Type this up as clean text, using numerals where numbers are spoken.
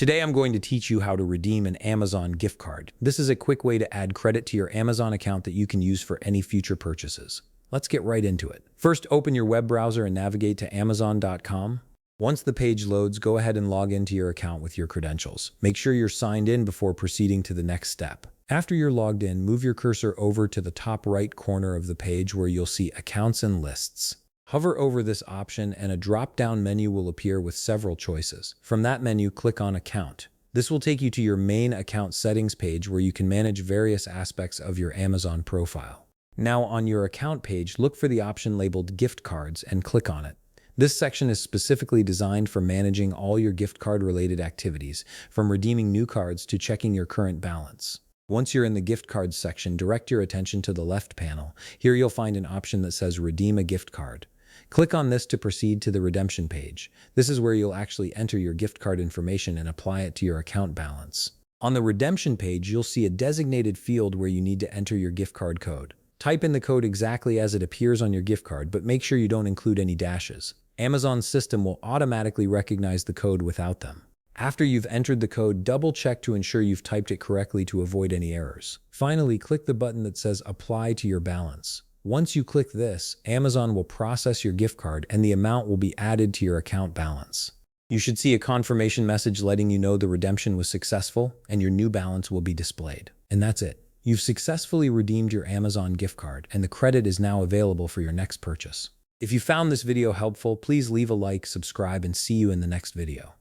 Today I'm going to teach you how to redeem an Amazon gift card. This is a quick way to add credit to your Amazon account that you can use for any future purchases. Let's get right into it. First, open your web browser and navigate to Amazon.com. Once the page loads, go ahead and log into your account with your credentials. Make sure you're signed in before proceeding to the next step. After you're logged in, move your cursor over to the top right corner of the page where you'll see Accounts and Lists. Hover over this option and a drop-down menu will appear with several choices. From that menu, click on Account. This will take you to your main account settings page where you can manage various aspects of your Amazon profile. Now on your account page, look for the option labeled Gift Cards and click on it. This section is specifically designed for managing all your gift card-related activities, from redeeming new cards to checking your current balance. Once you're in the gift cards section, direct your attention to the left panel. Here you'll find an option that says Redeem a Gift Card. Click on this to proceed to the redemption page. This is where you'll actually enter your gift card information and apply it to your account balance. On the redemption page, you'll see a designated field where you need to enter your gift card code. Type in the code exactly as it appears on your gift card, but make sure you don't include any dashes. Amazon's system will automatically recognize the code without them. After you've entered the code, double-check to ensure you've typed it correctly to avoid any errors. Finally, click the button that says Apply to your balance. Once you click this, Amazon will process your gift card and the amount will be added to your account balance. You should see a confirmation message letting you know the redemption was successful and your new balance will be displayed. And that's it. You've successfully redeemed your Amazon gift card and the credit is now available for your next purchase. If you found this video helpful, please leave a like, subscribe, and see you in the next video.